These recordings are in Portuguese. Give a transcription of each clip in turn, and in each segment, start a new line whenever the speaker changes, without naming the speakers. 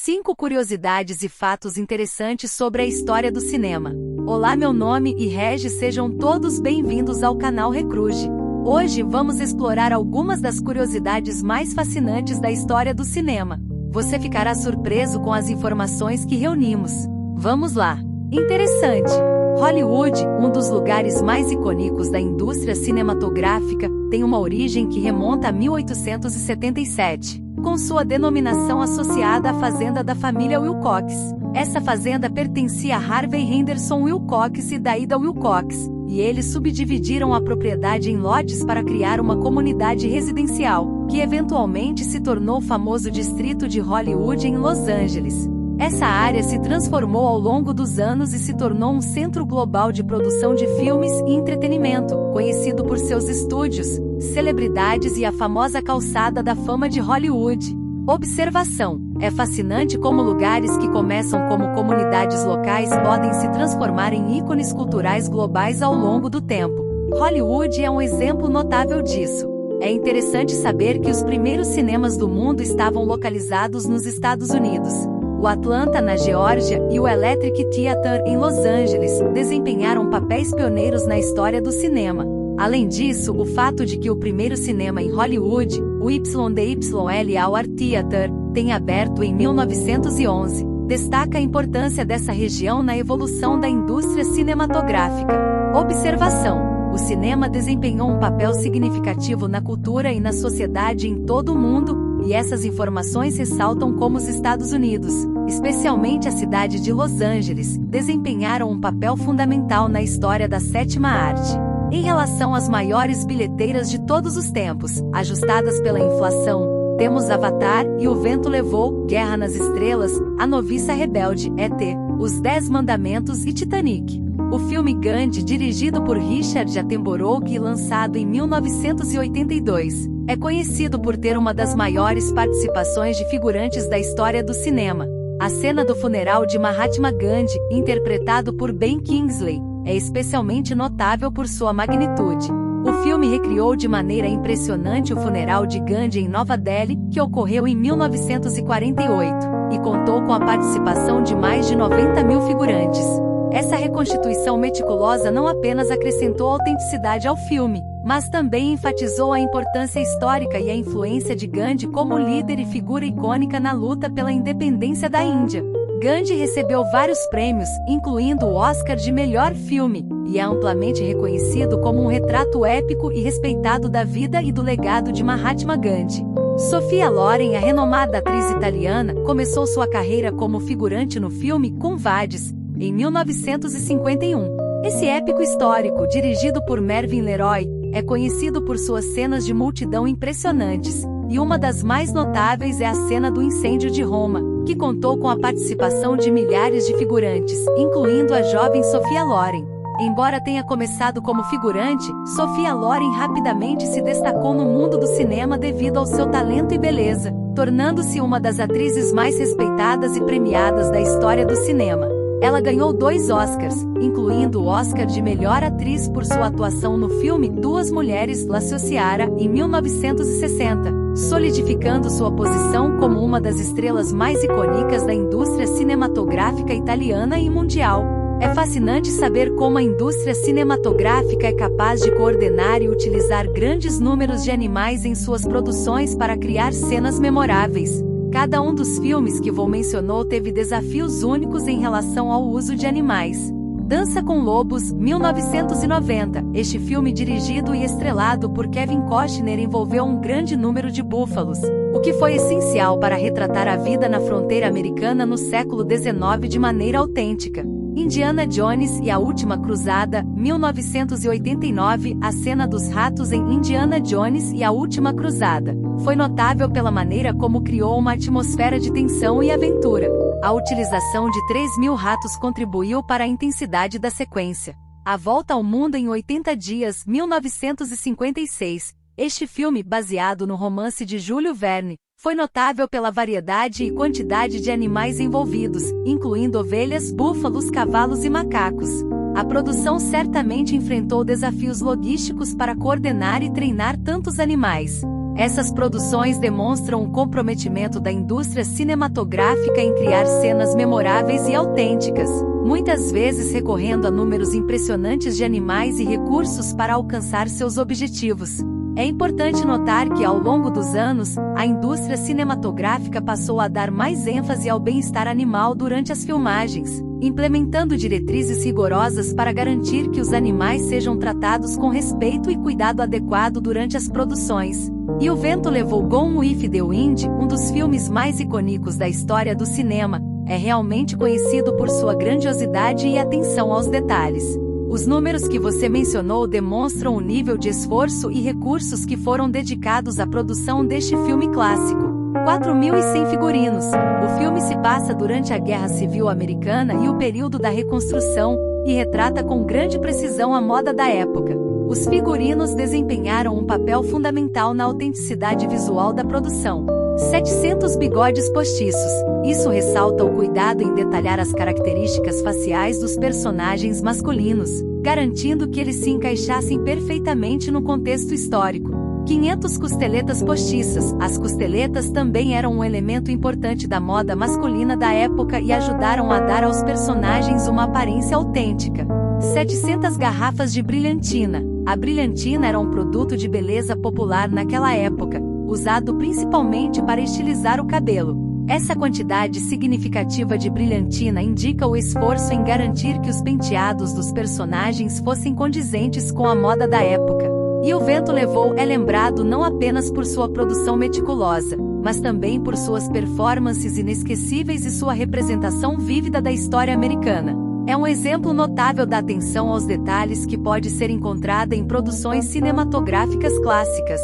5 curiosidades e fatos interessantes sobre a história do cinema. Olá, meu nome é Regis, sejam todos bem-vindos ao canal Recruge. Hoje vamos explorar algumas das curiosidades mais fascinantes da história do cinema. Você ficará surpreso com as informações que reunimos. Vamos lá! Interessante! Hollywood, um dos lugares mais icônicos da indústria cinematográfica, tem uma origem que remonta a 1877, com sua denominação associada à fazenda da família Wilcox. Essa fazenda pertencia a Harvey Henderson Wilcox e Daida Wilcox, e eles subdividiram a propriedade em lotes para criar uma comunidade residencial, que eventualmente se tornou o famoso distrito de Hollywood em Los Angeles. Essa área se transformou ao longo dos anos e se tornou um centro global de produção de filmes e entretenimento, conhecido por seus estúdios, celebridades e a famosa calçada da fama de Hollywood. Observação: é fascinante como lugares que começam como comunidades locais podem se transformar em ícones culturais globais ao longo do tempo. Hollywood é um exemplo notável disso. É interessante saber que os primeiros cinemas do mundo estavam localizados nos Estados Unidos. O Atlanta, na Geórgia, e o Electric Theatre, em Los Angeles, desempenharam papéis pioneiros na história do cinema. Além disso, o fato de que o primeiro cinema em Hollywood, o YDYL Hour Theatre, tenha aberto em 1911, destaca a importância dessa região na evolução da indústria cinematográfica. Observação: o cinema desempenhou um papel significativo na cultura e na sociedade em todo o mundo, e essas informações ressaltam como os Estados Unidos, especialmente a cidade de Los Angeles, desempenharam um papel fundamental na história da sétima arte. Em relação às maiores bilheteiras de todos os tempos, ajustadas pela inflação, temos Avatar e O Vento Levou, Guerra nas Estrelas, A Noviça Rebelde, E.T., Os 10 Mandamentos e Titanic. O filme Gandhi, dirigido por Richard Attenborough e lançado em 1982, é conhecido por ter uma das maiores participações de figurantes da história do cinema. A cena do funeral de Mahatma Gandhi, interpretado por Ben Kingsley, é especialmente notável por sua magnitude. O filme recriou de maneira impressionante o funeral de Gandhi em Nova Delhi, que ocorreu em 1948, e contou com a participação de mais de 90 mil figurantes. Essa reconstituição meticulosa não apenas acrescentou autenticidade ao filme, mas também enfatizou a importância histórica e a influência de Gandhi como líder e figura icônica na luta pela independência da Índia. Gandhi recebeu vários prêmios, incluindo o Oscar de melhor filme, e é amplamente reconhecido como um retrato épico e respeitado da vida e do legado de Mahatma Gandhi. Sophia Loren, a renomada atriz italiana, começou sua carreira como figurante no filme Quo Vadis, em 1951. Esse épico histórico, dirigido por Mervyn LeRoy, é conhecido por suas cenas de multidão impressionantes, e uma das mais notáveis é a cena do incêndio de Roma, que contou com a participação de milhares de figurantes, incluindo a jovem Sophia Loren. Embora tenha começado como figurante, Sophia Loren rapidamente se destacou no mundo do cinema devido ao seu talento e beleza, tornando-se uma das atrizes mais respeitadas e premiadas da história do cinema. Ela ganhou 2 Oscars, incluindo o Oscar de melhor atriz por sua atuação no filme Duas Mulheres, La Ciociara, em 1960, solidificando sua posição como uma das estrelas mais icônicas da indústria cinematográfica italiana e mundial. É fascinante saber como a indústria cinematográfica é capaz de coordenar e utilizar grandes números de animais em suas produções para criar cenas memoráveis. Cada um dos filmes que vou mencionou teve desafios únicos em relação ao uso de animais. Dança com Lobos, 1990. Este filme, dirigido e estrelado por Kevin Costner, envolveu um grande número de búfalos, o que foi essencial para retratar a vida na fronteira americana no século XIX de maneira autêntica. Indiana Jones e a Última Cruzada, 1989. A cena dos ratos em Indiana Jones e a Última Cruzada foi notável pela maneira como criou uma atmosfera de tensão e aventura. A utilização de 3.000 ratos contribuiu para a intensidade da sequência. A Volta ao Mundo em 80 Dias, 1956. Este filme, baseado no romance de Júlio Verne, foi notável pela variedade e quantidade de animais envolvidos, incluindo ovelhas, búfalos, cavalos e macacos. A produção certamente enfrentou desafios logísticos para coordenar e treinar tantos animais. Essas produções demonstram o comprometimento da indústria cinematográfica em criar cenas memoráveis e autênticas, muitas vezes recorrendo a números impressionantes de animais e recursos para alcançar seus objetivos. É importante notar que, ao longo dos anos, a indústria cinematográfica passou a dar mais ênfase ao bem-estar animal durante as filmagens, implementando diretrizes rigorosas para garantir que os animais sejam tratados com respeito e cuidado adequado durante as produções. E O Vento Levou Gone with the Wind, um dos filmes mais icônicos da história do cinema, é realmente conhecido por sua grandiosidade e atenção aos detalhes. Os números que você mencionou demonstram o nível de esforço e recursos que foram dedicados à produção deste filme clássico. 4.100 figurinos. O filme se passa durante a Guerra Civil Americana e o período da reconstrução, e retrata com grande precisão a moda da época. Os figurinos desempenharam um papel fundamental na autenticidade visual da produção. 700 bigodes postiços. Isso ressalta o cuidado em detalhar as características faciais dos personagens masculinos, garantindo que eles se encaixassem perfeitamente no contexto histórico. 500 costeletas postiças. As costeletas também eram um elemento importante da moda masculina da época e ajudaram a dar aos personagens uma aparência autêntica. 700 garrafas de brilhantina. A brilhantina era um produto de beleza popular naquela época, usado principalmente para estilizar o cabelo. Essa quantidade significativa de brilhantina indica o esforço em garantir que os penteados dos personagens fossem condizentes com a moda da época. E O Vento Levou é lembrado não apenas por sua produção meticulosa, mas também por suas performances inesquecíveis e sua representação vívida da história americana. É um exemplo notável da atenção aos detalhes que pode ser encontrada em produções cinematográficas clássicas.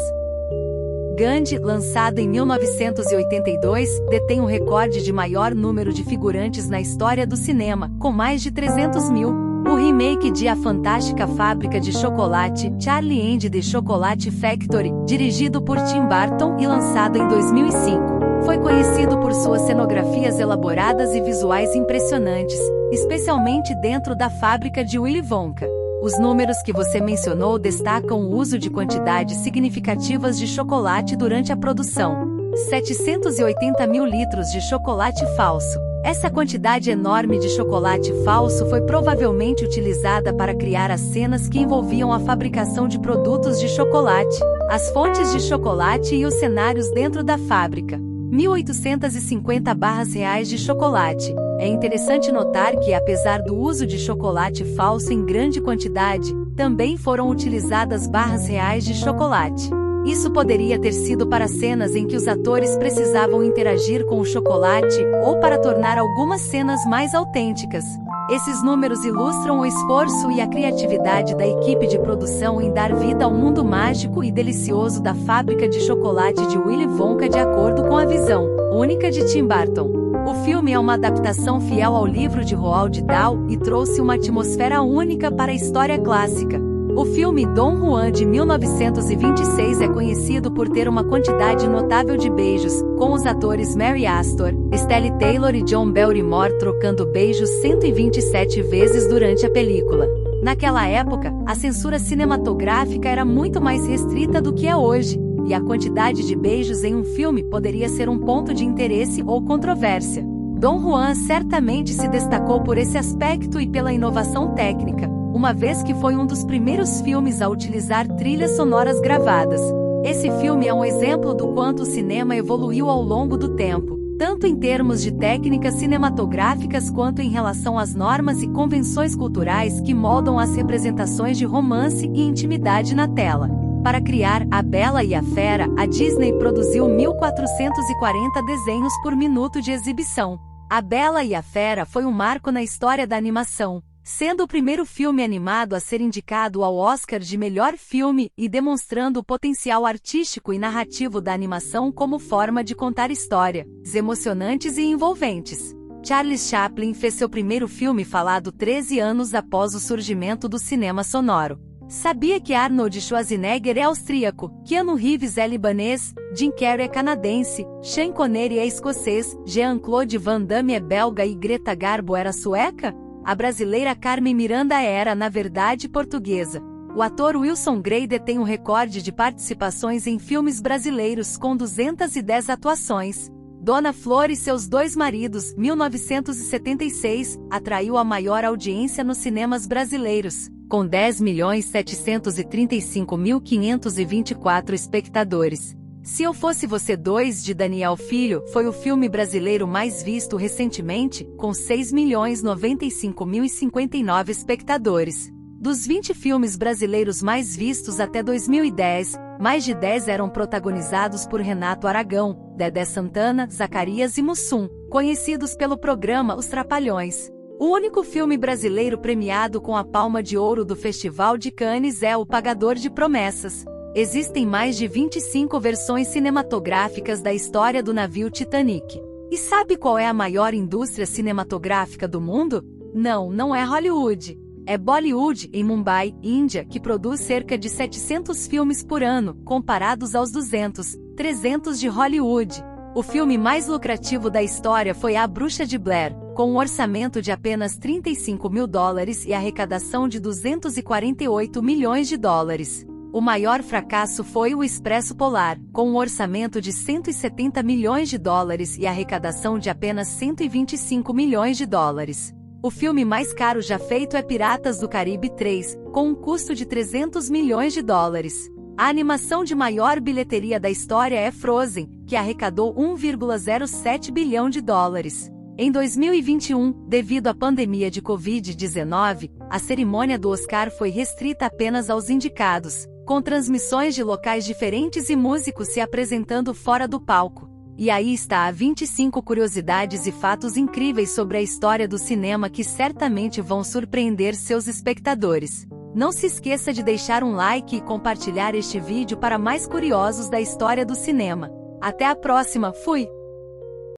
Gandhi, lançado em 1982, detém o recorde de maior número de figurantes na história do cinema, com mais de 300 mil. O remake de A Fantástica Fábrica de Chocolate, Charlie and the Chocolate Factory, dirigido por Tim Burton e lançado em 2005, foi conhecido por suas cenografias elaboradas e visuais impressionantes, especialmente dentro da fábrica de Willy Wonka. Os números que você mencionou destacam o uso de quantidades significativas de chocolate durante a produção. 780 mil litros de chocolate falso. Essa quantidade enorme de chocolate falso foi provavelmente utilizada para criar as cenas que envolviam a fabricação de produtos de chocolate, as fontes de chocolate e os cenários dentro da fábrica. 1.850 barras reais de chocolate. É interessante notar que, apesar do uso de chocolate falso em grande quantidade, também foram utilizadas barras reais de chocolate. Isso poderia ter sido para cenas em que os atores precisavam interagir com o chocolate, ou para tornar algumas cenas mais autênticas. Esses números ilustram o esforço e a criatividade da equipe de produção em dar vida ao mundo mágico e delicioso da fábrica de chocolate de Willy Wonka de acordo com a visão única de Tim Burton. O filme é uma adaptação fiel ao livro de Roald Dahl e trouxe uma atmosfera única para a história clássica. O filme Dom Juan de 1926 é conhecido por ter uma quantidade notável de beijos, com os atores Mary Astor, Estelle Taylor e John Barrymore trocando beijos 127 vezes durante a película. Naquela época, a censura cinematográfica era muito mais restrita do que é hoje, e a quantidade de beijos em um filme poderia ser um ponto de interesse ou controvérsia. Dom Juan certamente se destacou por esse aspecto e pela inovação técnica, uma vez que foi um dos primeiros filmes a utilizar trilhas sonoras gravadas. Esse filme é um exemplo do quanto o cinema evoluiu ao longo do tempo, tanto em termos de técnicas cinematográficas quanto em relação às normas e convenções culturais que moldam as representações de romance e intimidade na tela. Para criar A Bela e a Fera, a Disney produziu 1.440 desenhos por minuto de exibição. A Bela e a Fera foi um marco na história da animação, sendo o primeiro filme animado a ser indicado ao Oscar de melhor filme e demonstrando o potencial artístico e narrativo da animação como forma de contar histórias emocionantes e envolventes. Charles Chaplin fez seu primeiro filme falado 13 anos após o surgimento do cinema sonoro. Sabia que Arnold Schwarzenegger é austríaco, Keanu Reeves é libanês, Jim Carrey é canadense, Sean Connery é escocês, Jean-Claude Van Damme é belga e Greta Garbo era sueca? A brasileira Carmen Miranda era, na verdade, portuguesa. O ator Wilson Grey detém o recorde de participações em filmes brasileiros com 210 atuações. Dona Flor e seus dois maridos, 1976, atraiu a maior audiência nos cinemas brasileiros, com 10.735.524 espectadores. Se Eu Fosse Você 2, de Daniel Filho, foi o filme brasileiro mais visto recentemente, com 6.095.059 espectadores. Dos 20 filmes brasileiros mais vistos até 2010, mais de 10 eram protagonizados por Renato Aragão, Dedé Santana, Zacarias e Mussum, conhecidos pelo programa Os Trapalhões. O único filme brasileiro premiado com a Palma de Ouro do Festival de Cannes é O Pagador de Promessas. Existem mais de 25 versões cinematográficas da história do navio Titanic. E sabe qual é a maior indústria cinematográfica do mundo? Não é Hollywood. É Bollywood, em Mumbai, Índia, que produz cerca de 700 filmes por ano, comparados aos 200, 300 de Hollywood. O filme mais lucrativo da história foi A Bruxa de Blair, com um orçamento de apenas $35 mil e arrecadação de $248 milhões. O maior fracasso foi O Expresso Polar, com um orçamento de $170 milhões e arrecadação de apenas $125 milhões. O filme mais caro já feito é Piratas do Caribe 3, com um custo de $300 milhões. A animação de maior bilheteria da história é Frozen, que arrecadou $1,07 bilhão. Em 2021, devido à pandemia de Covid-19, a cerimônia do Oscar foi restrita apenas aos indicados, com transmissões de locais diferentes e músicos se apresentando fora do palco. E aí está 25 curiosidades e fatos incríveis sobre a história do cinema que certamente vão surpreender seus espectadores. Não se esqueça de deixar um like e compartilhar este vídeo para mais curiosos da história do cinema. Até a próxima, fui!